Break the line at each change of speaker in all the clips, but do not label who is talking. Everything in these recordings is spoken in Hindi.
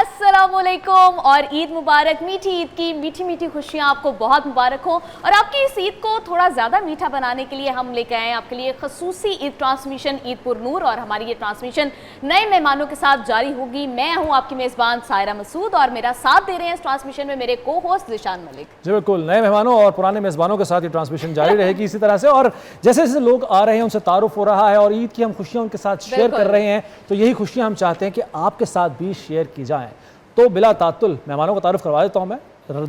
अस्सलामुअलैकुम और ईद मुबारक। मीठी ईद की मीठी मीठी खुशियाँ आपको बहुत मुबारक हो। और आपकी इस ईद को थोड़ा ज़्यादा मीठा बनाने के लिए हम लेकर आए हैं आपके लिए खसूसी ईद ट्रांसमिशन ईद पुर नूर। और हमारी ये ट्रांसमिशन नए मेहमानों के साथ जारी होगी। मैं हूँ आपकी मेज़बान सायरा मसूद और मेरा साथ दे रहे हैं इस ट्रांसमिशन में मेरे को होस्ट ज़िशान मलिक।
जी बिल्कुल, नए मेहमानों और पुराने मेज़बानों के साथ ये ट्रांसमिशन जारी रहेगी इसी तरह से। और जैसे जैसे लोग आ रहे हैं उनसे तारुफ हो रहा है और ईद की हम खुशियाँ उनके साथ शेयर कर रहे हैं, तो यही खुशियाँ हम चाहते हैं कि आपके साथ भी शेयर की जाएँ। तो बिला तातुल मेहमानों को तारुफ करवा देता हूँ मैं।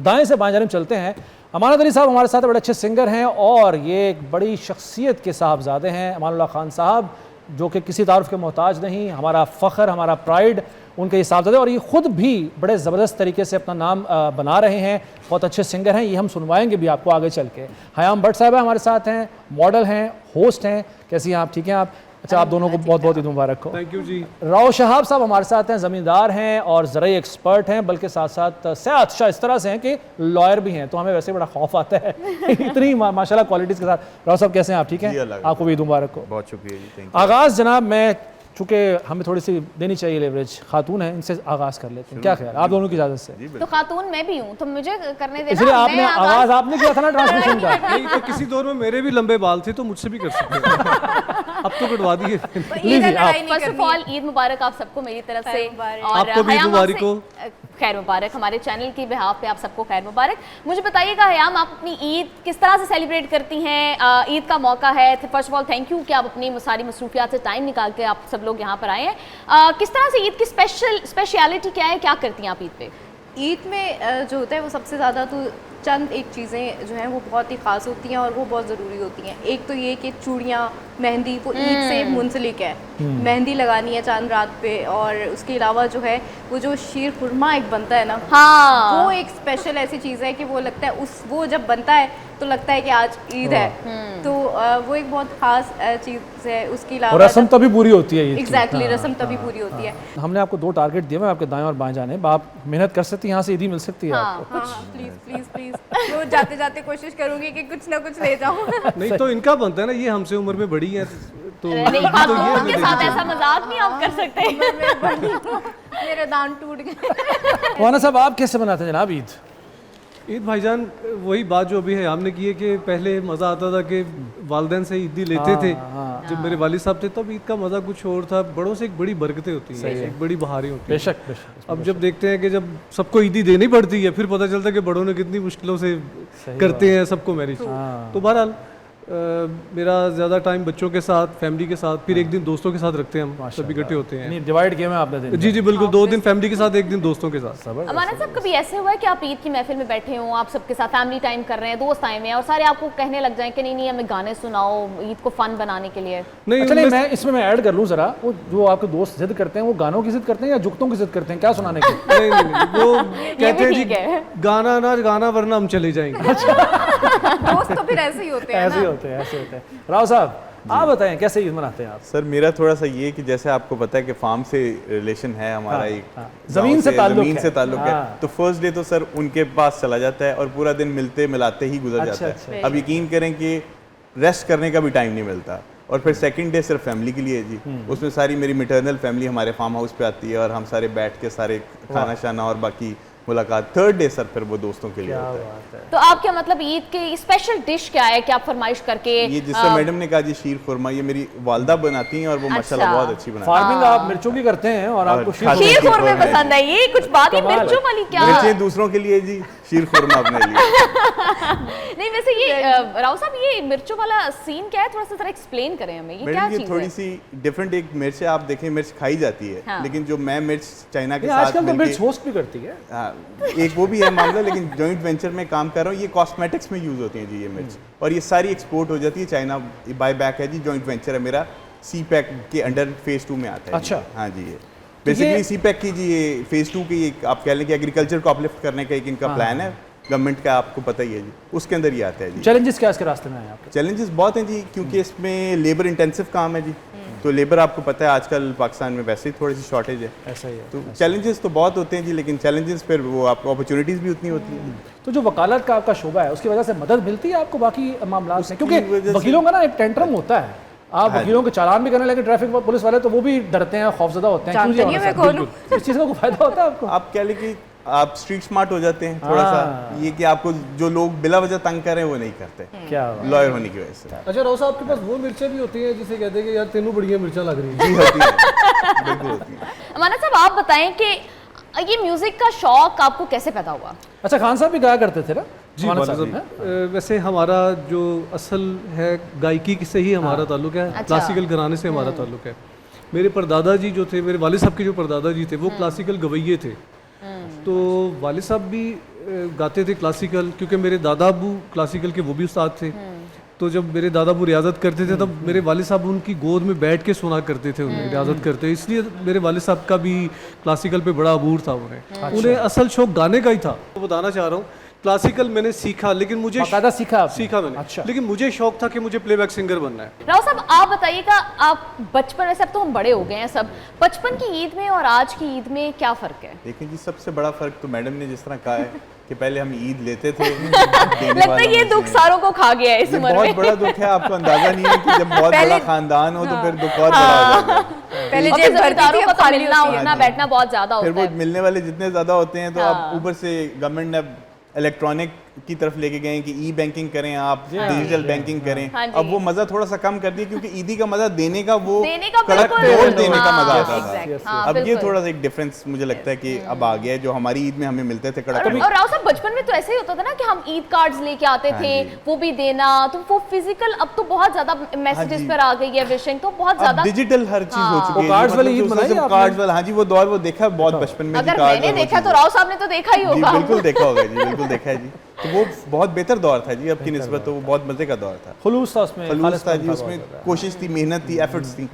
दाएं से बाएं जानिब चलते हैं। अमानत अली साहब हमारे साथ बड़े अच्छे सिंगर हैं और ये एक बड़ी शख्सियत के साहबजादे हैं अमानुल्लाह खान साहब, जो कि किसी तारुफ के मोहताज नहीं, हमारा फ़ख्र, हमारा प्राइड उनके ये साहबजादे। और ये ख़ुद भी बड़े ज़बरदस्त तरीके से अपना नाम बना रहे हैं, बहुत अच्छे सिंगर हैं। ये हम सुनवाएंगे भी आपको आगे चल के। हयाम भट्ट साहब हमारे साथ हैं, मॉडल हैं, होस्ट हैं। कैसी हैं आप? ठीक हैं आप? अच्छा, आप दोनों को बहुत बहुत ईद मुबारक हो।
थैंक यू जी।
राव शहाब साहब हमारे साथ हैं, ज़मींदार हैं और ज़राई एक्सपर्ट हैं, बल्कि साथ साथ अच्छा इस तरह से हैं कि लॉयर भी हैं, तो हमें वैसे बड़ा खौफ आता है इतनी माशाल्लाह क्वालिटीज़ के साथ। राव साहब कैसे हैं आप? ठीक हैं? आपको भी ईद मुबारक हो।
बहुत शुक्रिया जी, थैंक यू।
आगाज़ जनाब, मैं चूँकि हमें थोड़ी सी देनी चाहिए लेवरेज, खातून है, इनसे आगाज़ कर लेते हैं। क्या ख्याल आप दोनों की इजाज़त से?
तो खातून मैं भी हूँ, तो मुझे करने देना।
इसलिए आपने आगाज़ आपने किया था ना ट्रांसमिशन का।
नहीं तो किसी दौर में मेरे भी लंबे बाल थे तो मुझसे भी कर सकते हैं। अब तो कटवा दिए।
फर्स्ट ऑफ ऑल ईद मुबारक आप सबको मेरी तरफ से। और
आपको भी मुबारक हो।
खैर मुबारक, हमारे चैनल की बिहाफ पे आप सबको खैर मुबारक। मुझे बताइएगा हयाम, आप अपनी ईद किस तरह से सेलिब्रेट करती हैं? ईद का मौका है, first of all thank you कि आप अपनी सारी मसरूफियात से टाइम निकाल के आप सब लोग यहाँ पर आए हैं। किस तरह से ईद की स्पेशलिटी क्या है, क्या करती हैं आप ईद पे?
ईद में जो होता है वो सबसे ज़्यादा तो चंद एक चीज़ें जो हैं वो बहुत ही ख़ास होती हैं और वो बहुत ज़रूरी होती हैं। एक तो ये कि चूड़ियाँ, मेहंदी वो ईद से मुंसलिक है। मेहंदी लगानी है चांद रात पे, और उसके अलावा जो है वो जो शीर खुरमा एक बनता है ना,
हाँ,
वो एक स्पेशल ऐसी चीज़ है कि वो लगता है वो जब बनता है तो लगता है कि आज ईद है। तो वो एक बहुत ख़ास चीज़ है। उसके अलावा
रस्म तभी पूरी होती है।
एग्जैक्टली, रस्म तभी पूरी होती है।
हमने आपको 2 टारगेट दिए, मैं आपके दाएं और बाएं जाने, आप मेहनत कर सकती हैं, यहाँ से ईदी मिल सकती है आपको।
प्लीज़ प्लीज़ प्लीज़, तो जाते जाते कोशिश करूंगी कि कुछ ना कुछ ले जाऊं।
नहीं तो इनका बनता है ना, ये हमसे उम्र में बड़ी है तो
नहीं, खातून के साथ ऐसा मजाक नहीं आप कर सकते।
मेरे दांत टूट गए।
वाना साहब, आप कैसे बनाते हैं जनाब ईद?
ईद भाईजान वही बात जो अभी है हमने की है कि पहले मज़ा आता था कि वालिदैन से ईदी लेते थे। जब मेरे वालिद साहब थे तब ईद का मज़ा कुछ और था। बड़ों से एक बड़ी बरकतें होती हैं, एक बड़ी बहारें होती हैं।
बेशक बेशक।
अब जब देखते हैं कि जब सबको ईदी देनी पड़ती है, फिर पता चलता है कि बड़ों ने कितनी मुश्किलों से करते हैं सबको मैनेज। तो बहरहाल मेरा ज़्यादा टाइम बच्चों के साथ, फैमिली के साथ, फिर एक दिन दोस्तों के साथ रखते हैं, हम सब इकट्ठे होते हैं।
नहीं, डिवाइड किया मैं आपने दिन।
जी जी बिल्कुल, 2 दिन फैमिली के साथ, एक दिन दोस्तों के साथ।
अमानत साहब, कभी ऐसे हुआ है कि आप ईद की महफिल में बैठे हो, आप सबके साथ फैमिली टाइम कर रहे हैं, दोस्त आए हुए हैं और सारे आपको कहने लग जाएं कि नहीं नहीं हमें गाने सुनाओ ईद को फन बनाने के लिए?
नहीं,
अच्छा नहीं, मैं इसमें मैं ऐड कर लूँ ज़रा, वो जो आपके दोस्त जिद करते हैं वो गानों की जिद करते हैं या जुगतों की जिद करते हैं, क्या सुनाने की?
नहीं, वो कहते हैं जी गाना ना गाना वरना हम चले जाएंगे।
दोस्त तो फिर ऐसे ही होते हैं।
ऐसे होते हैं। राव साहब, आप बताएं कैसे ईद मनाते हैं आप?
सर मेरा थोड़ा सा ये कि जैसे आपको पता है कि फार्म से रिलेशन है हमारा, एक
ज़मीन से
ताल्लुक है। तो फर्स्ट डे तो सर उनके पास चला जाता है और पूरा दिन मिलते मिलाते ही गुजर जाता है। अब यकीन करें कि रेस्ट करने का भी टाइम नहीं मिलता। और फिर सेकंड डे सिर्फ फैमिली के लिए जी, उसमें सारी मेरी मैटरनल फैमिली हमारे फार्म हाउस पे आती है और हम सारे बैठ के सारे खाना शाना और बाकी मुलाकात। थर्ड डे सर फिर वो दोस्तों के लिए होता है।
तो आप क्या मतलब ईद की स्पेशल डिश क्या है कि आप फरमाइश करके?
ये जिससे मैडम ने कहा जी शीर खुरमा, ये मेरी वालदा बनाती हैं और वो माशाल्लाह बहुत अच्छी बनाती हैं।
फार्मिंग आप मिर्चों की करते हैं और आपको
शीर खुरमा पसंद है। ये कुछ बात ही मिर्चों वाली क्या?
मिर्चें दूसरों के लिए जी, शीर खुरमा अपने लिए।
नहीं वैसे ये राव साहब, ये मिर्चों वाला सीन क्या है, थोड़ा सा एक्सप्लेन करें हमें, ये क्या चीज़ है?
थोड़ी सी डिफरेंट एक मिर्च है, आप देखें मिर्च खाई जाती है, लेकिन जो मैं मिर्च चाइना के साथ
आजकल तो मिर्च होस्ट भी करती है।
एक वो भी है मामला, लेकिन जॉइंट वेंचर में काम कर रहा हूँ। ये कॉस्मेटिक्स में यूज होती है जी ये मिर्च, और ये सारी एक्सपोर्ट हो जाती है चाइना। बाय बैक है जी, जॉइंट वेंचर है मेरा, सी पैक के अंडर फेज 2 में आता है।
अच्छा,
हाँ जी, ये बेसिकली सी पैक की जी ये फेज 2 की आप कह लें कि एग्रीकल्चर को अपलिफ्ट करने का एक इनका प्लान है गवर्नमेंट का, आपको पता ही है जी, उसके अंदर ही आता है जी।
चैलेंजेस क्या इसके रास्ते में आए आपके?
चैलेंजेस बहुत हैं जी, क्योंकि इसमें लेबर इंटेंसिव काम है जी। तो लेबर आपको पता है आजकल पाकिस्तान में वैसे ही थोड़ी सी शॉर्टेज है।
ऐसा ही है।
तो चैलेंजेस तो बहुत होते हैं जी, लेकिन चैलेंजेस फिर वो आपको अपॉर्चुनिटीज़ भी उतनी होती हैं।
तो जो वकालत का आपका शोबा है उसकी वजह से मदद मिलती है आपको बाकी मामला से? क्योंकि वकीलों का ना एक टेंट्रम होता है, आप वकीलों के चालान भी करने लगे ट्रैफिक पुलिस वाले, तो वो भी डरते हैं, खौफजदा होते हैं।
जानते नहीं मैं कौन हूँ।
इस चीज़ का कोई फायदा होता है आपको?
आप कह लें कि आप स्ट्रीट स्मार्ट हो जाते हैं थोड़ा सा, ये कि आपको जो लोग बिला वजह तंग कर रहे हैं वो नहीं करते,
क्या
लॉयर होने की वजह से।
अच्छा राव साहब, आपके पास वो मिर्चें भी होती हैं जिसे कहते हैं कि यार तेनों बढ़िया मिर्चा लग रही है?
जी होती है, बिल्कुल होती है।
अमानत साहब आप बताएं कि ये म्यूजिक का शौक आपको कैसे पैदा हुआ?
अच्छा, खान साहब भी गाया करते थे ना?
जी
अमानत
वालिद
साहब,
साहब, वैसे हमारा जो असल है गायकी से ही हमारा ताल्लुक है,
अच्छा।
क्लासिकल घराने से हमारा ताल्लुक है। मेरे परदादा जी जो थे, मेरे वालिद साहब के जो परदादा जी थे वो क्लासिकल गवैये थे, तो वालिद साहब भी गाते थे क्लासिकल, क्योंकि मेरे दादा अबू क्लासिकल के वो भी उस्ताद थे। तो जब मेरे दादा अबू रियाजत करते थे तब मेरे वालिद साहब उनकी गोद में बैठ के सुना करते थे, उन्हें रियाजत करते, इसलिए मेरे वालिद साहब का भी क्लासिकल पे बड़ा अबूर था उन्हें असल शौक गाने का ही था। तो बताना चाह रहा हूँ, क्लासिकल मैंने सीखा, लेकिन मुझे
बाकायदा सीखा आपने?
सीखा मैंने।
अच्छा।
लेकिन मुझे शौक था कि मुझे प्लेबैक सिंगर बनना है।
राव साहब आप बताइएगा, आप बचपन में, सब तो हम बड़े हो गए हैं सब, बचपन की ईद में और आज की ईद में क्या फ़र्क है?
देखिए जी, सबसे बड़ा फर्क तो मैडम ने जिस तरह कहा है कि पहले हम ईद लेते थे,
लगता है ये दुख सारों को खा गया है इस उम्र
बहुत
में।
बड़ा दुख है, आपको अंदाजा नहीं है कि जब बहुत बड़ा खानदान हो तो फिर दुख और बड़ा हो जाता है।
पहले
और
जेब भरती
जमींदारों
थी,
का
अब
तो
खाली
मिलना
होती है।
उठना बैठना बहुत ज्यादा
फिर
होता
वो
है।
मिलने वाले जितने ज्यादा होते हैं तो आप ऊपर से गवर्नमेंट ने इलेक्ट्रॉनिक की तरफ लेके गए कि ई बैंकिंग करें, आप डिजिटल बैंकिंग करें।
हाँ जी।
अब वो मजा थोड़ा सा कम कर दिया, क्योंकि ईदी का मजा देने का, वो
देने का
कड़क
बिल्कुल-
तोड़ देने का मजा
हाँ,
आता
exact,
था।
हाँ,
अब ये
बिल्कुल।
थोड़ा सा एक डिफरेंस मुझे लगता है कि अब आ गया है, जो हमारी ईद में हमें मिलते थे कड़क।
और राव साहब बचपन में तो ऐसे ही होता था ना कि हम ईद कार्ड्स लेके आते
हाँ
थे,
जी।
वो भी देना, तो वो फिजिकल अब तो बहुत ज्यादा मैसेजेस
जी।
पर आ गई है विशिंग, तो बहुत
अब
ज्यादा।
डिजिटल हर चीज हो चुकी है।
वो कार्ड्स वाली ईद
मतलब
मनाई
जो
आपने?
कार्ड्स वाला, हाँ जी, वो दौर वो देखा है बहुत बचपन में।
अगर मैंने देखा तो राव साहब ने तो देखा ही
जी
होगा।
बिल्कुल देखा होगा जी, बिल्कुल देखा है जी। तो वो बहुत बेहतर दौर था जी, अब की निस्बत तो वो बहुत मजे का दौर था।
खुलूस था उसमें,
खलूस था जी,
बहुत
उसमें
ज़्यादा।
कोशिश थी, मेहनत थी, एफर्ट्स थी।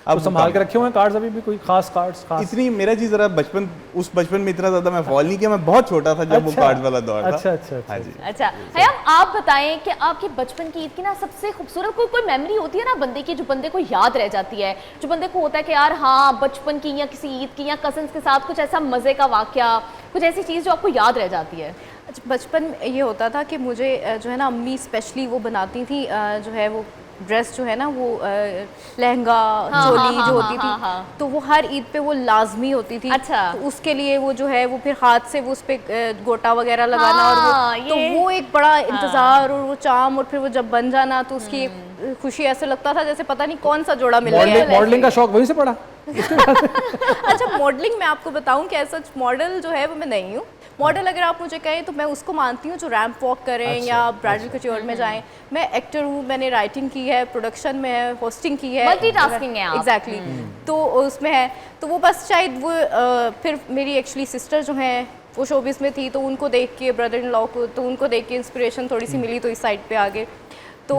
अब संभाल के रखे हुए हैं कार्ड्स अभी भी? कोई खास कार्ड्स खास?
इतनी मेरा जी जरा बचपन, उस बचपन में इतना ज्यादा मैं फॉल नहीं किया, मैं बहुत छोटा था जब वो
अच्छा।
कार्ड वाला दौर था।
अच्छा अच्छा
हाँ जी।
अच्छा हयाम आप बताएं कि आपके बचपन की ईद की ना सबसे खूबसूरत कोई मेमोरी होती है ना बंदे की, जो बंदे को याद रह जाती है, जो बंदे को होता है कि यार हाँ बचपन की या किसी ईद की या कजन्स के साथ कुछ ऐसा मजे का वाकया, कुछ ऐसी चीज़ जो आपको याद रह जाती है?
अच्छा, बचपन में ये होता था कि मुझे जो है ना अम्मी स्पेशली वो बनाती थी, जो है वो ड्रेस जो है ना वो लहंगा चोली जो होती थी, तो वो हर ईद पे वो लाजमी होती थी।
अच्छा।
तो उसके लिए वो जो है वो फिर हाथ से वो उस पे गोटा वगैरह लगाना, और वो तो वो एक बड़ा इंतजार, और वो चाम, और फिर वो जब बन जाना तो उसकी एक खुशी, ऐसे लगता था जैसे पता नहीं कौन सा जोड़ा मिल गया है।
मॉडलिंग का शौक वहीं से पड़ा?
अच्छा, मॉडलिंग मैं आपको बताऊं कि ऐसा मॉडल जो है वो मैं नहीं हूँ। मॉडल अगर आप मुझे कहें तो मैं उसको मानती हूँ जो रैंप वॉक करें या ब्राइडल कच्योर में जाएं। मैं एक्टर हूँ, मैंने राइटिंग की है, प्रोडक्शन में है, होस्टिंग की है,
Multitasking है आप।
एग्जैक्टली। तो उसमें है, तो वो बस शायद वो फिर मेरी एक्चुअली सिस्टर जो हैं वो शोबिस में थी, तो उनको देख के, ब्रदर इन लॉ को, तो उनको देख के इंस्पिरेशन थोड़ी सी मिली, तो इस साइड पे आ गए। तो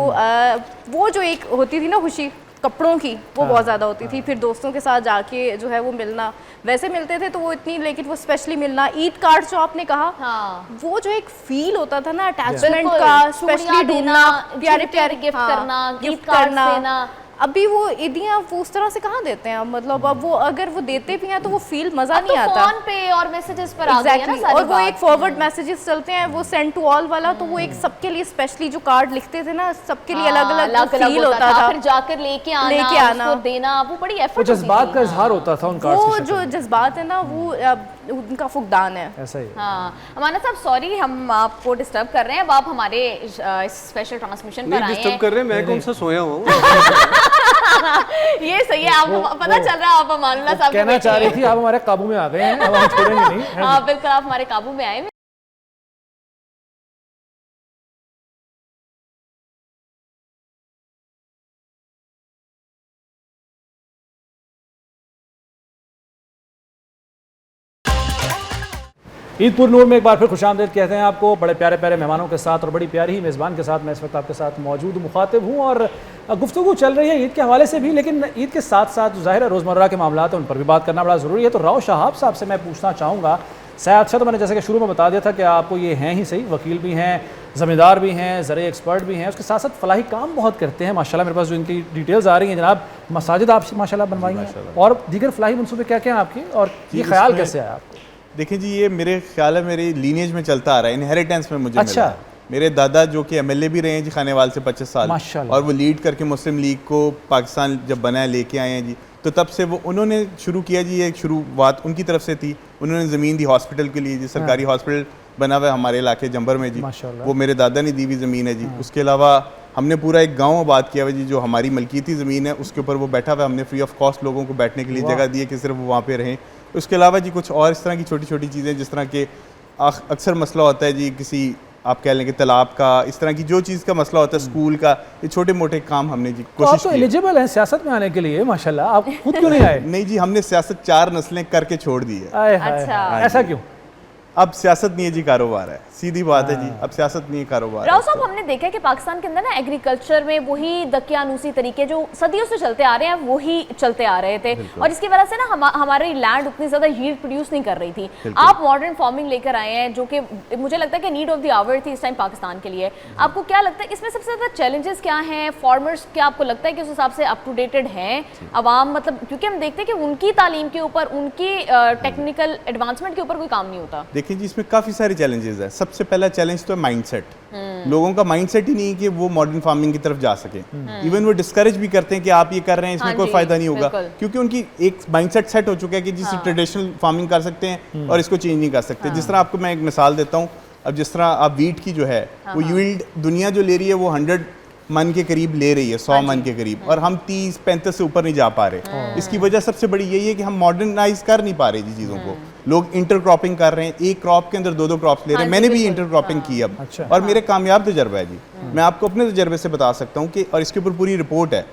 वो जो एक होती थी ना खुशी कपड़ों की, वो बहुत ज़्यादा होती थी। फिर दोस्तों के साथ जाके जो है वो मिलना, वैसे मिलते थे तो वो इतनी, लेकिन वो स्पेशली मिलना, ईद कार्ड जो आपने कहा,
हाँ।
वो जो एक फील होता था ना अटैचमेंट
बिल्कुल,
का,
चूड़ियाँ
स्पेशली
देना,
ढूंढना, प्यारे प्यारे
गिफ्ट करना,
गिफ्ट
गिफ्ट कार्ड्स
करना।
देना।
अभी वो ईदियाँ वो उस तरह से कहाँ देते हैं, मतलब अब वो अगर वो देते भी हैं तो वो फील मज़ा
अब
नहीं
तो
आता।
फोन पे और मैसेजेस पर आ गई है ना
Exactly.
सारी
और वो
बात।
एक फॉरवर्ड मैसेजेस चलते हैं, वो सेंड टू ऑल वाला, तो वो एक सबके लिए स्पेशली जो कार्ड लिखते थे ना, सबके लिए अलग अलग फील होता था।
फिर जाकर लेके आना, उसको देना, वो बड़ी
वो
एफर्ट
जज्बात का इजहार होता था उन कार्ड्स
वो
की
जो जज्बात है ना वो उनका फुकदान है।
ऐसा ही।
हाँ अमानत साहब सॉरी हम आपको डिस्टर्ब कर रहे हैं, अब आप हमारे स्पेशल ट्रांसमिशन पर
नहीं
आए
डिस्टर्ब
हैं।
कर रहे हैं, मैं कौन सा सोया हुआ हूँ?
ये सही है, आपको पता चल रहा है आप अमानुल्लाह साहब के
कहना
बेटे
चाह रही
हैं।
थी आप हमारे काबू में आ गए हैं, अब हम छोड़ेंगे नहीं।
हाँ बिल्कुल, आप हमारे काबू में आए।
ईदपुर नूर में एक बार फिर खुशामदीद कहते हैं आपको, बड़े प्यारे प्यारे मेहमानों के साथ और बड़ी प्यारी ही मेज़बान के साथ मैं इस वक्त आपके साथ मौजूद मुखातिब हूँ। और गुफ्तगू चल रही है ईद के हवाले से भी, लेकिन ईद के साथ साथ जो ज़ाहिर है रोज़मर्रा के मामला हैं उन पर भी बात करना बड़ा ज़रूरी है। तो राव शहाब साहब से मैं पूछना चाहूँगा, अच्छा तो मैंने जैसे कि शुरू में बता दिया था कि आपको ये हैं ही सही, वकील भी हैं, ज़मींदार भी हैं, ज़राई एक्सपर्ट भी हैं, उसके साथ साथ फलाही काम बहुत करते हैं माशाल्लाह। मेरे पास जो इनकी डिटेल्स आ रही हैं जनाब, मसाजिद आपसे माशाल्लाह बनवाई हैं और दीगर फलाही मनसूबे क्या क्या हैं आपकी, और ये ख्याल
इसमें-
कैसे आया आपको?
देखिए जी, ये मेरे ख्याल है मेरी लीनेज में चलता आ रहा है, इनहेरिटेंस में मुझे
अच्छा।
मिला है। मेरे दादा जो कि एमएलए भी रहे हैं जी खानेवाल से 25 साल,
माशाल्लाह।
और वो लीड करके मुस्लिम लीग को पाकिस्तान जब बना है लेके आए हैं जी, तो तब से वो उन्होंने शुरू किया जी, एक शुरुआत उनकी तरफ से थी। उन्होंने ज़मीन दी हॉस्पिटल के लिए जी, सरकारी हॉस्पिटल बना हुआ है हमारे इलाके जंबर में जी, वो मेरे दादा ने दी हुई ज़मीन है जी। उसके अलावा हमने पूरा एक गांव आबाद किया हुआ जी, जो हमारी मलकीती ज़मीन है उसके ऊपर वो बैठा हुआ है। हमने फ्री ऑफ कॉस्ट लोगों को बैठने के लिए जगह दी है कि सिर्फ वो वहाँ पे रहें। उसके अलावा जी कुछ और इस तरह की छोटी छोटी चीज़ें, जिस तरह के अक्सर मसला होता है जी किसी आप कह लें कि तालाब का, इस तरह की जो चीज़ का मसला होता है स्कूल का, ये छोटे मोटे काम हमने जी
तो आप
कोशिश
तो
की।
एलिजिबल हैं सियासत में आने के लिए माशाल्लाह, आप खुद क्यों नहीं आए?
नहीं जी, हमने सियासत 4 नस्लें करके छोड़ दी है।
आए हाय
अच्छा।
हाय, ऐसा क्यों?
अब सियासत नहीं है जी, कारोबार है, सीधी बात है जी। अब सियासत नहीं है, कारोबार है।
राव साहब, हमने देखा है कि पाकिस्तान के अंदर ना एग्रीकल्चर में वही दकियानूसी तरीके जो सदियों से चलते आ रहे हैं वही चलते आ रहे थे, और इसकी वजह से ना हमारी लैंड उतनी ज़्यादा यील्ड प्रोड्यूस नहीं कर रही थी। आप मॉडर्न फार्मिंग लेकर आए हैं जो कि मुझे लगता है कि नीड ऑफ द आवर थी इस टाइम पाकिस्तान के लिए। आपको क्या लगता है इसमें सबसे ज़्यादा चैलेंजेस क्या हैं? फार्मर्स क्या आपको लगता है कि उस हिसाब से अप टू डेटेड हैं अवाम? मतलब क्योंकि हम देखते हैं कि उनकी तालीम के ऊपर, उनकी टेक्निकल एडवांसमेंट के ऊपर कोई काम नहीं होता।
देखिए जी, इसमें काफ़ी सारे चैलेंजेस है। सबसे पहला चैलेंज तो है माइंडसेट। लोगों का माइंडसेट ही नहीं है कि वो मॉडर्न फार्मिंग की तरफ जा सके। इवन वो डिस्करेज भी करते हैं कि आप ये कर रहे हैं, इसमें कोई फायदा नहीं होगा, क्योंकि उनकी एक माइंडसेट सेट हो चुका है कि जिस ट्रेडिशनल फार्मिंग कर सकते हैं और इसको चेंज नहीं कर सकते। जिस तरह आपको मैं एक मिसाल देता हूँ, अब जिस तरह आप वीट की जो है वो यील्ड दुनिया जो ले रही है वो 100 मन के करीब ले रही है, 100 मन के करीब, और हम 30-35 से ऊपर नहीं जा पा रहे। इसकी वजह सबसे बड़ी यही है कि हम मॉडर्नाइज कर नहीं पा रहे जी चीज़ों को। लोग इंटर क्रॉपिंग कर रहे हैं, एक क्रॉप के अंदर 2-2 क्रॉप्स ले रहे हैं। मैंने भी इंटर क्रॉपिंग की अब, और मेरे कामयाब तजर्बा है जी। मैं आपको अपने तजर्बे से बता सकता हूँ कि, और इसके ऊपर पूरी रिपोर्ट है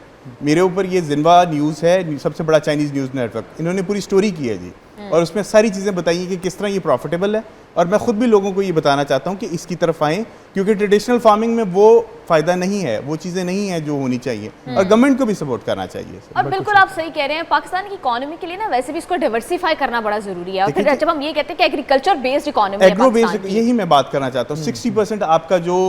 मेरे ऊपर। ये जिन्वा न्यूज़ है, सबसे बड़ा चाइनीज़ न्यूज़ नेटवर्क, इन्होंने पूरी स्टोरी की है जी, और उसमें सारी चीज़ें बताई हैं कि किस तरह ये प्रॉफिटेबल है। और मैं खुद भी लोगों को ये बताना चाहता हूँ कि इसकी तरफ आएँ, क्योंकि ट्रेडिशनल फार्मिंग में वो फ़ायदा नहीं है, वो चीज़ें नहीं है जो होनी चाहिए, और गवर्नमेंट को भी सपोर्ट करना चाहिए।
और बिल्कुल आप सही कह रहे हैं, पाकिस्तान की इकोनॉमी के लिए ना वैसे भी इसको डाइवर्सिफाई करना बड़ा जरूरी है। और फिर जब हम ये कहते हैं कि एग्रीकल्चर बेस्ड इकोनॉमी है
एग्रो बेस्ड,
पाकिस्तान की,
यही मैं बात करना चाहता हूँ। 60% आपका जो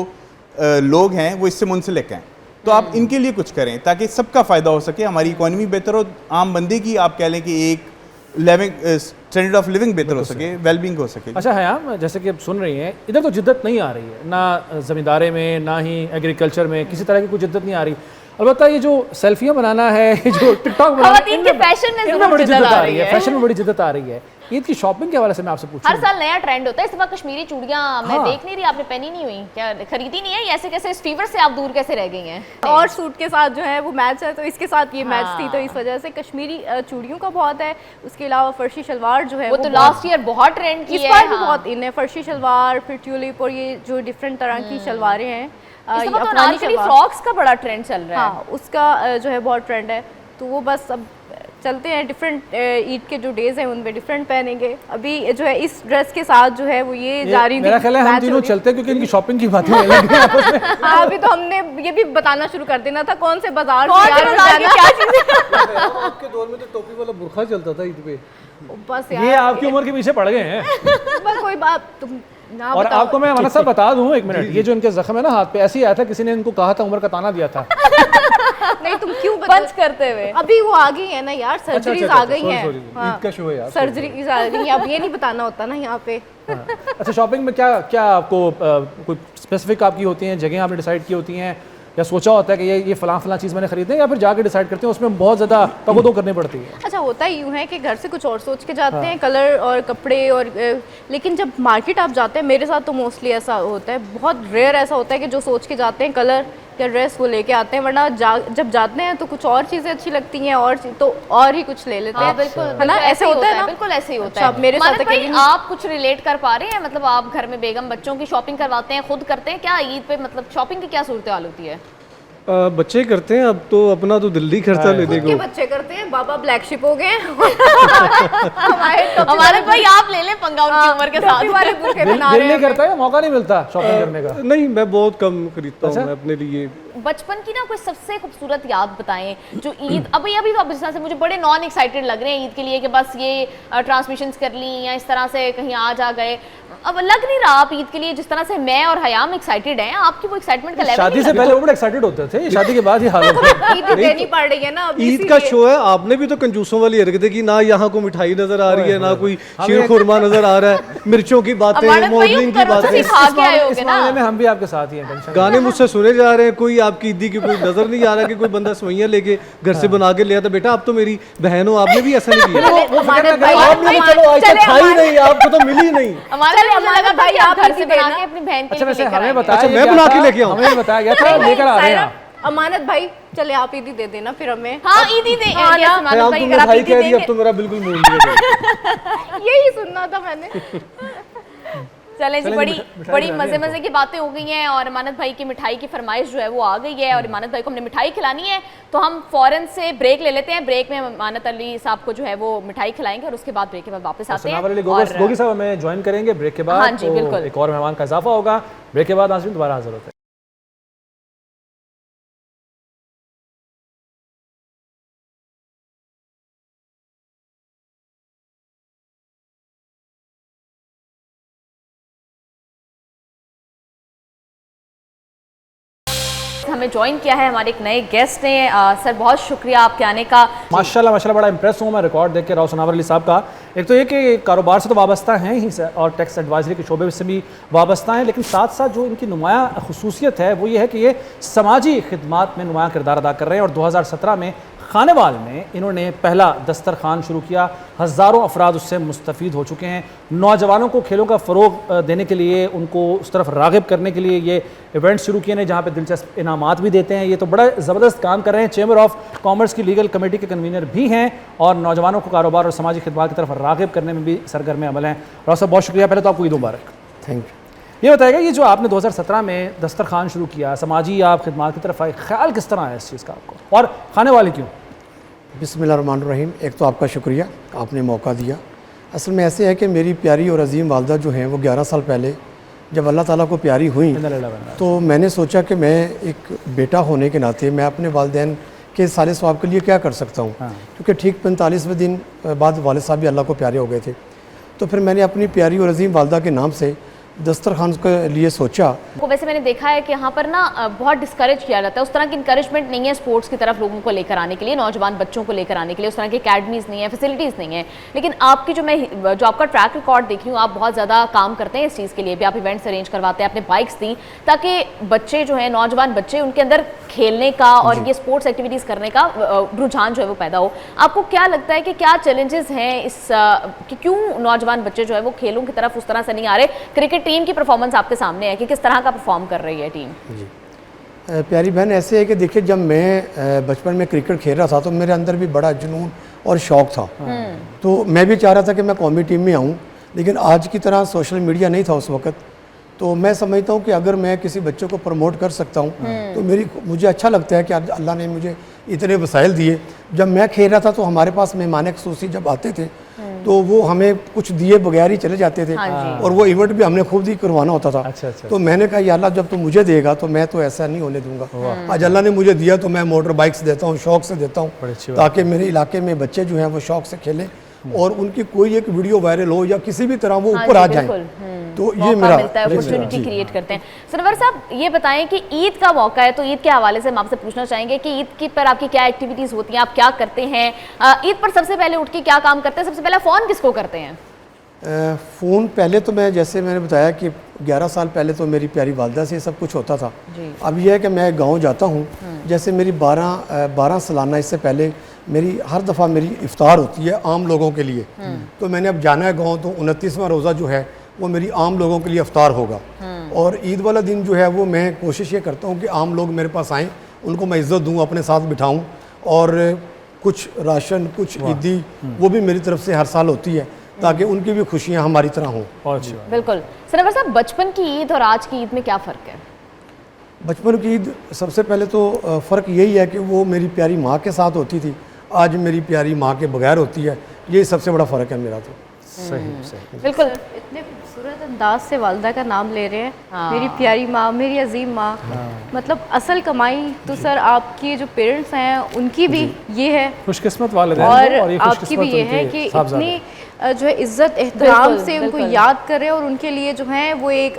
लोग हैं वो इससे मुंसलिक हैं, तो आप इनके लिए कुछ करें ताकि सबका फ़ायदा हो सके, हमारी इकोनॉमी बेहतर हो, आम बंदे की आप कह लें कि एक स्टैंडर्ड ऑफ लिविंग बेहतर हो सके, वेलबींग हो सके।
अच्छा हयाम, जैसे कि आप सुन रही हैं, इधर तो जिद्दत नहीं आ रही है, ना ज़मींदारे में ना ही एग्रीकल्चर में, किसी तरह की कोई जिद्दत नहीं आ रही। अलबत्ता ये जो सेल्फियाँ बनाना है, जो टिकटॉक बनाना,
खवातीन के फैशन में
इनमें
जरूर
बड़ी
जिद्दत आ रही है।
फैशन में बड़ी जिद्दत आ रही है। ईद की शॉपिंग के हवाले से मैं आपसे पूछूं,
हर साल नया ट्रेंड होता है। इस बार कश्मीरी चूड़ियां मैं देख नहीं रही, आपने पहनी नहीं हुई क्या? खरीदी नहीं है? ऐसे कैसे, इस फीवर से आप दूर कैसे रह गई हैं?
और सूट के साथ जो है वो मैच है, तो इसके साथ ये मैच थी, तो इस वजह से कश्मीरी चूड़ियों का बहुत है। उसके अलावा फर्शी शलवार जो है
वो तो लास्ट ईयर बहुत ट्रेंड की
इस
है।
बार भी बहुत इन है। फर्शी शलवार, फिर ट्यूलिप, और ये जो डिफरेंट तरह की शलवारें हैं,
इस दफा तो अनारकली फ्रॉक्स का बड़ा ट्रेंड चल रहा है।
हाँ, उसका जो है बहुत ट्रेंड है। तो वो बस अब चलते हैं, डिफरेंट ईद के जो डेज हैं उनमें डिफरेंट पहनेंगे। अभी जो है इस ड्रेस के साथ जो है वो ये जारी
मेरा ख्याल है हम तीनों चलते हैं, क्योंकि इनकी शॉपिंग की बातें अलग हैं आपस में।
हाँ, अभी तो हमने ये भी बताना शुरू कर देना था कौन से बाजार
क्या चीज़
आपके दौर में तो टोपी वाला बुरखा चलता था ईद पे।
बस
ये आपकी उम्र के पीछे पड़ गए हैं।
बस कोई बात तुम ना
और
बताओ।
आपको मैं माना साहब बता दूं एक मिनट, ये जो इनके जख्म है ना हाथ पे, ऐसे ही आया था, किसी ने इनको कहा था, उम्र का ताना दिया था।
नहीं, तुम क्यों
पंच करते हुए?
अभी वो आ गई है ना यार, सर्जरीज आ गई हैं।
ईद का शो है यार।
सर्जरीज आ गई हैं, अब ये नहीं बताना होता ना यहाँ पे।
अच्छा, शॉपिंग में क्या क्या आपको कोई स्पेसिफिक आपकी होती हैं जगह आपने डिसाइड की होती हैं, या सोचा होता है कि ये फलां चीज़ मैंने खरीदनी है, या फिर जाके डिसाइड करते हैं? उसमें बहुत ज़्यादा तवज्जो करनी पड़ती है।
अच्छा, होता यूँ है कि घर से कुछ और सोच के जाते हैं, कलर और कपड़े और लेकिन जब मार्केट आप जाते हैं, मेरे साथ तो मोस्टली ऐसा होता है, बहुत रेयर ऐसा होता है कि जो सोच के जाते हैं कलर या ड्रेस वो लेके आते हैं, वरना जब जाते हैं तो कुछ और चीज़ें अच्छी लगती हैं तो और ही कुछ ले लेते हैं।
बिल्कुल,
है ना, ऐसे होता है ना,
बिल्कुल ऐसे ही होता
अच्छा,
है।
मेरे साथ
भाई, आप कुछ रिलेट कर पा रहे हैं? मतलब आप घर में बेगम बच्चों की शॉपिंग करवाते हैं, खुद करते हैं क्या ईद पे? मतलब शॉपिंग की क्या सूरत हाल होती है?
बच्चे करते हैं, अब तो अपना तो दिल्ली खर्चा लेने
के
को।
बच्चे करते हैं, बाबा ब्लैक शिप हो गए।
हमारे भाई आप ले लें पंगा उनकी उम्र के साथ।
वाले बुरखे बना
दिल
रहे
नहीं
हैं।
करता है, मौका नहीं मिलता शॉपिंग करने का?
नहीं, मैं बहुत कम खरीदता हूँ मैं अपने लिए।
बचपन की ना कोई सबसे खूबसूरत याद बताएं जो ईद, अभी तो अब इस तरह से मुझे बड़े नॉन एक्साइटेड लग रहे हैं ईद के लिए कि बस ये ट्रांसमिशंस कर ली या इस तरह से कहीं आ जा गए। अब लग नहीं रहा आप ईद के लिए जिस तरह से मैं और हयाम एक्साइटेड हैं, आपकी वो एक्साइटमेंट का लेवल
शादी से पहले वो बड़े एक्साइटेड होते थे, शादी के बाद ही हाल होता है।
ईद देनी पड़ रही है ना अब
ईद का शो है, आपने भी तो कंजूसों वाली हरकतें की ना, यहाँ को मिठाई नजर आ रही है ना कोई शीर खुरमा नजर आ रहा है, मिर्चों की बातें, मॉडलिंग की बातें।
खा के आए होगे ना,
मामले में हम भी आपके साथ ही हैं, टेंशन
गाने मुझसे सुने जा रहे हैं, कोई आपकी ईदी की कोई नजर नहीं आ रहा कि कोई बंदा सवैयां लेके घर से बना के ले आता। बेटा आप तो मेरी बहन हो, आपने भी ऐसा नहीं किया। आपने तो चलो आज तक खाई नहीं, आपको तो मिली नहीं।
हमारा भाई आप घर से बना के अपनी बहन के
अच्छा वैसे
लिए
हमें
लेकर
बताया
अच्छा, मैं बना के लेके आऊं?
हमें बताया गया था लेकर आ रहे हैं आप।
अमानत भाई चले आप ईदी दे देना फिर हमें।
आए। हाँ ईदी दे
हाँ,
yes,
ना।
अमानत
आप
भाई,
तो
अगर आप
मिठाई
ईदी
कह रही है, अब
देंगे-
तो मेरा बिल्कुल मूड नहीं है।
यही सुनना था मैंने।
चलें जी,
चलें,
बड़ी
मिठाई
बड़ी
खिलानी है
मजे की बातें हो गई हैं और इमानत भाई की मिठाई की फरमाइश जो है वो आ गई है और इमानत भाई को हमने मिठाई खिलानी है, तो हम फौरन से ब्रेक ले लेते हैं। ब्रेक में इमानत अली साहब को जो है वो मिठाई खिलाएंगे और उसके बाद ब्रेक के बाद वापस आते हैं।
सनावर अली
और-
गोगी साहब हमें ज्वाइन करेंगे ब्रेक के बाद।
हाँ जी,
तो
बिल्कुल।
एक और मेहमान का इजाफा होगा ब्रेक के बाद। नाज़रीन दोबारा हाजिर होते हैं।
हमें ज्वाइन किया है हमारे एक नए गेस्ट ने। सर बहुत शुक्रिया आपके आने का।
माशाल्लाह बड़ा इंप्रेस हूँ मैं रिकॉर्ड देख के राव सनावर अली साहब का। एक तो ये कि कारोबार से तो वाबस्ता हैं ही सर और टैक्स एडवाइजरी के शोबे से भी वाबस्ता हैं, लेकिन साथ साथ जो इनकी नुमाया खसूसियत है वो ये है कि ये समाजी खिदमात में नुमाया किरदार अदा कर रहे हैं। और 2017 में खानेवाल में इन्होंने पहला दस्तरखान शुरू किया, हज़ारों अफराद उससे मुस्तफ़ीद हो चुके हैं। नौजवानों को खेलों का फ़रोग देने के लिए, उनको उस तरफ राग़िब करने के लिए ये इवेंट शुरू किए हैं जहाँ पे दिलचस्प इनामात भी देते हैं। ये तो बड़ा ज़बरदस्त काम कर रहे हैं। चैम्बर ऑफ कॉमर्स की लीगल कमेटी के कन्वीनर भी हैं और नौजवानों को कारोबार और समाजी खिदमात की तरफ राग़िब करने में भी सरगर्म अमल हैं। राव साहब बहुत शुक्रिया। पहले तो आपको ईद मुबारक।
Thank you.
ये बताएगा ये जो आपने 2017 में दस्तरखान शुरू किया, समाजी आप खिदमात की तरफ आए, ख्याल किस तरह है इस चीज़ का आपको और खाने वाले क्यों?
बिस्मिल्लाहिर्रहमानिर्रहीम। एक तो आपका शुक्रिया, आपने मौका दिया। असल में ऐसे है कि मेरी प्यारी और अजीम वालदा जो हैं वो 11 साल पहले जब अल्लाह ताला को प्यारी हुई तो मैंने सोचा कि मैं एक बेटा होने के नाते मैं अपने वालिदैन के साले सवाब के लिए क्या कर सकता हूँ। क्योंकि ठीक 45वें दिन बाद वालिद साहब भी अल्लाह को प्यारे हो गए थे। तो फिर मैंने अपनी प्यारी और अजीम वालदा के नाम से दस्तरखान के लिए सोचा।
को वैसे मैंने देखा है कि यहाँ पर ना बहुत डिस्करेज किया जाता है, उस तरह की इंकरेजमेंट नहीं है स्पोर्ट्स की तरफ लोगों को लेकर आने के लिए, नौजवान बच्चों को लेकर आने के लिए उस तरह की अकेडमीज़ नहीं है, फैसिलिटीज़ नहीं है। लेकिन आपकी जो आपका ट्रैक रिकॉर्ड देख रही हूँ, आप बहुत ज़्यादा काम करते हैं इस चीज़ के लिए भी। आप इवेंट्स अरेंज करवाते हैं, आपने बाइक्स दी ताकि बच्चे जो हैं, नौजवान बच्चे, उनके अंदर खेलने का और ये स्पोर्ट्स एक्टिविटीज़ करने का रुझान जो है वो पैदा हो। आपको क्या लगता है कि क्या चैलेंजेस हैं इस कि क्यों नौजवान बच्चे जो है वो खेलों की तरफ उस तरह से नहीं आ रहे? क्रिकेट टीम की परफॉर्मेंस आपके सामने है कि किस तरह का परफॉर्म कर रही है टीम।
जी प्यारी बहन, ऐसे है कि देखिए जब मैं बचपन में क्रिकेट खेल रहा था तो मेरे अंदर भी बड़ा जुनून और शौक़ था। तो मैं भी चाह रहा था कि मैं कौमी टीम में आऊँ, लेकिन आज की तरह सोशल मीडिया नहीं था उस वक्त। तो मैं समझता हूँ कि अगर मैं किसी बच्चे को प्रमोट कर सकता हूँ तो मुझे अच्छा लगता है कि अल्लाह ने मुझे इतने वसाइल दिए। जब मैं खेल रहा था तो हमारे पास मेहमान ख़ुसूसी जब आते थे तो वो हमें कुछ दिए बगैर ही चले जाते थे। और वो इवेंट भी हमने खुद ही करवाना होता था।
अच्छा।
तो मैंने कहा या अल्लाह जब तू मुझे देगा तो मैं तो ऐसा नहीं होने दूंगा। आज अल्लाह ने मुझे दिया तो मैं मोटर बाइक्स देता हूँ, शौक़ से देता हूँ, ताकि मेरे इलाके में बच्चे जो हैं वो शौक़ से खेलें और उनकी कोई एक वीडियो वायरल हो या किसी भी तरह वो ऊपर आ जाए। तो ये मेरा
मिलता है, अपॉर्चुनिटी क्रिएट करते हैं। सनवर साहब ये बताएं कि ईद का मौका है तो ईद के हवाले से हम आपसे पूछना चाहेंगे कि ईद की पर आपकी क्या एक्टिविटीज़ होती हैं, आप क्या करते हैं? ईद पर सबसे पहले उठ के क्या काम करते हैं? सबसे पहले फ़ोन किसको करते हैं?
फ़ोन पहले तो मैं, जैसे मैंने बताया कि 11 साल पहले तो मेरी प्यारी वालदा से सब कुछ होता था। अब यह है कि मैं गांव जाता हूं, जैसे मेरी 12 सालाना, इससे पहले मेरी हर दफ़ा मेरी इफ्तार होती है आम लोगों के लिए। तो मैंने अब जाना है गांव, तो 29वां रोज़ा जो है वो मेरी आम लोगों के लिए इफ्तार होगा। और ईद वाला दिन जो है वो मैं कोशिश ये करता हूँ कि आम लोग मेरे पास आएँ, उनको मैं इज़्ज़त दूँ, अपने साथ बिठाऊँ और कुछ राशन, कुछ ईदी वो भी मेरी तरफ से हर साल होती है ताकि उनकी भी खुशियाँ हमारी तरह हों।
बिल्कुल। सनवर साहब बचपन की ईद और आज की ईद में क्या फ़र्क है?
बचपन की ईद सबसे पहले तो फ़र्क यही है कि वो मेरी प्यारी माँ के साथ होती थी, आज मेरी प्यारी माँ के बगैर होती है। ये सबसे बड़ा फ़र्क है मेरा। तो
सही
बिल्कुल।
इतने खूबसूरत अंदाज से वालदा का नाम ले रहे हैं, मेरी प्यारी माँ, मेरी अजीम माँ। मतलब असल कमाई तो सर आपके जो पेरेंट्स हैं उनकी भी ये है
खुशकिस्मत वालिदैन
और
ये
आपकी भी ये है कि इतनी जो है इज्जत एहतराम
बिल्कुल,
से उनको
बिल्कुल।
याद करें और उनके लिए जो है वो एक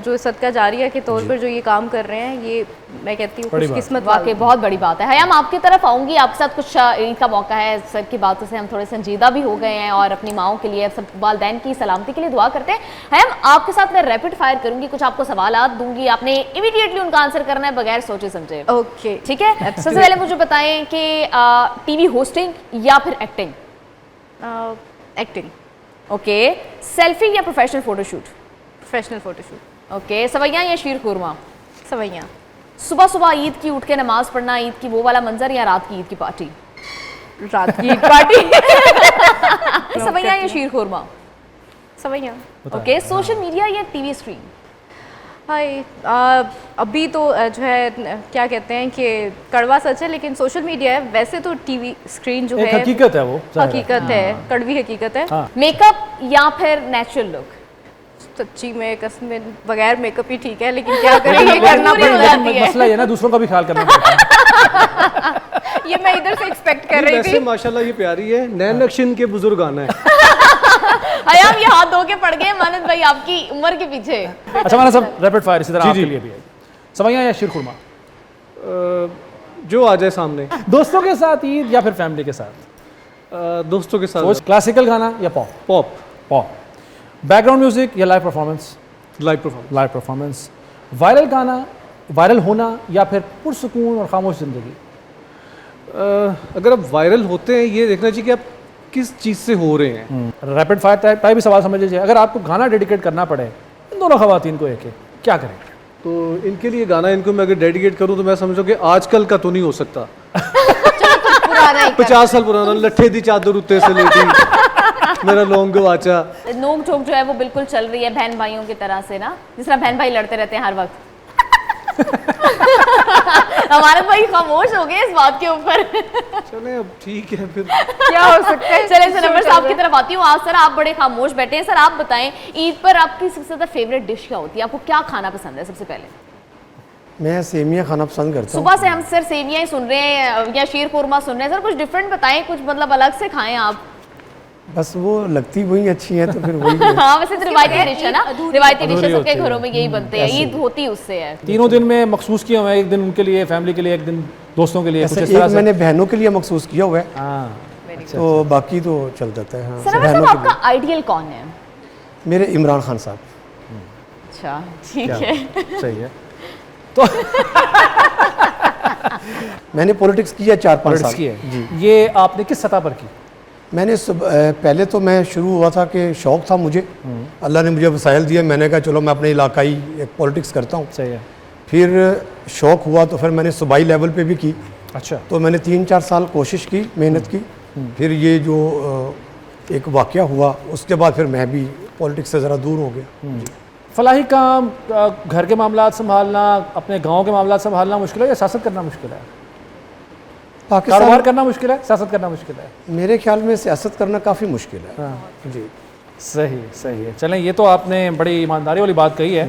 जो सदका जारिया के तौर पर जो ये काम कर रहे हैं, ये मैं कहती हूँ
बड़ी बात।
खुशकिस्मत
वाकई बहुत बड़ी बात है। हयाम, आपकी तरफ आऊंगी, आपके साथ कुछ ईद का मौका है, सर की बातों से हम थोड़े संजीदा भी हो गए हैं और अपनी माओं के लिए, सब वालदैन की सलामती के लिए दुआ करते हैं। हयाम, आपके साथ मैं रैपिड फायर करूंगी, कुछ आपको सवालात दूंगी, आपने इमीडिएटली उनका आंसर करना है बगैर सोचे समझे।
ओके,
ठीक है, सबसे पहले मुझे बताएं कि टीवी होस्टिंग या फिर एक्टिंग?
एक्टिंग।
ओके, सेल्फी या professional photoshoot?
Professional photoshoot.
Okay, सवैयां या शीर खुरमा?
सवैयां।
सुबह सुबह ईद की उठ के नमाज पढ़ना, ईद की वो वाला मंजर, या रात की ईद की पार्टी?
रात की ईद पार्टी।
सवैयां या शीर खुरमा?
सवैयां।
ओके, सोशल मीडिया या टीवी स्क्रीन?
हाय, अभी तो जो है क्या कहते हैं कि कड़वा सच है, लेकिन सोशल मीडिया है। वैसे तो टीवी स्क्रीन जो
एक
है
हकीकत है वो, जाहिर है।
हकीकत है, कड़वी हकीकत है।
हाँ।
मेकअप या फिर नेचुरल लुक?
सच्ची में कसम में बगैर मेकअप ही ठीक है, लेकिन क्या करेंगे, करना
मजबूरी हो
पड़ता है।
जाती है।
मसला ये है ना, दूसरों का भी ख्याल करना पड़ता है।
ये मैं इधर से एक्सपेक्ट कर रही
वैसे
थी।
माशाल्लाह ये प्यारी है, नैन नक्शिन के बुजुर्ग आना है।
हयाम, ये हाथ धो के पड़ गए मानद भाई आपकी उम्र के पीछे।
अच्छा माना सब रैपिड फायर इसी तरह
जी,
आपके
जी।
लिए भी है। सवैयां या शीर खुरमा?
जो आ जाए सामने।
दोस्तों के साथ ईद या फिर फैमिली के साथ?
दोस्तों के
सोच,
साथ।
क्लासिकल गाना या pop?
Pop.
Pop. Background music या live performance?
Live performance.
Live performance. Viral गाना, वायरल होना या फिर पुरसुकून और खामोश जिंदगी?
अगर आप वायरल होते हैं, ये देखना चाहिए कि आप किस चीज़ से हो रहे हैं।
रैपिड फायर टाइप भी सवाल समझ लीजिए। अगर आपको गाना डेडिकेट करना पड़े इन दोनों खवातीन को एक क्या करें?
तो इनके लिए गाना इनको मैं अगर डेडिकेट करूं तो मैं समझो कि आजकल का तो नहीं हो सकता।
पुराना ही कर।
50 साल पुराना, लट्ठे दी चादर उत्ते से लेती, मेरा लौंग गवाचा।
नोक झोंक जो है वो बिल्कुल चल रही है बहन भाइयों की तरह से ना, जिस तरह बहन भाई लड़ते रहते हैं हर वक्त। हमारे भाई खामोश हो गए इस बात के ऊपर।
चले अब ठीक है फिर।
क्या हो सकता है?
चले सर, नंबर साहब की तरफ आती हूँ। आज सर आप बड़े खामोश बैठे हैं, सर आप बताएं ईद पर आपकी सबसे ज्यादा फेवरेट डिश क्या होती है? आपको क्या खाना पसंद है सबसे पहले?
मैं सेमियाँ खाना पसंद करता हूँ।
सुबह से हम सर सेवियां ही सुन रहे हैं या शीर खुरमा सुन रहे हैं, सर कुछ डिफरेंट बताएं, कुछ मतलब अलग से खाएं आप।
बस वो लगती वही अच्छी है तो फिर वही है।
हाँ, वैसे तो रिवायती डिश है ना, रिवायती डिश
अधूरी
सबके
होती है।
घरों में यही बनते हैं, ईद होती उससे है।
तीनों दिन में मखसूस किया हुआ है, एक दिन उनके लिए, फैमिली के लिए, एक दिन दोस्तों के लिए, कुछ
ऐसे
इस तरह
एक
से।
मैंने बहनों के लिए मखसूस किया हुआ है,
हाँ,
तो बाकी तो चल जाता है। हाँ,
सर
बहनों
साहब
के
आपका आइडियल कौन है?
लिए मेरे इमरान खान साहब।
अच्छा, ठीक है।
सही है।
मैंने पॉलिटिक्स किया 4-5 साल।
पॉलिटिक्स की है ये आपने किस सतह पर की?
मैंने पहले तो मैं शुरू हुआ था कि शौक़ था मुझे, अल्लाह ने मुझे वसाइल दिए, मैंने कहा चलो मैं अपने इलाकाई एक पॉलिटिक्स करता हूँ।
सही है।
फिर शौक़ हुआ तो फिर मैंने सूबाई लेवल पे भी की,
अच्छा,
तो मैंने 3-4 साल कोशिश की, मेहनत की। फिर ये जो एक वाक़या हुआ उसके बाद फिर मैं भी पॉलिटिक्स से ज़रा दूर हो गया।
फलाही काम, घर के मामलात संभालना, अपने गांव के मामलात संभालना मुश्किल है या सियासत करना मुश्किल है? कारोबार
पाकिस्तान
करना मुश्किल है, सियासत करना मुश्किल है?
मेरे ख्याल में सियासत करना काफ़ी मुश्किल है।
हाँ,
जी,
सही है। चलें, ये तो आपने बड़ी ईमानदारी वाली बात कही है।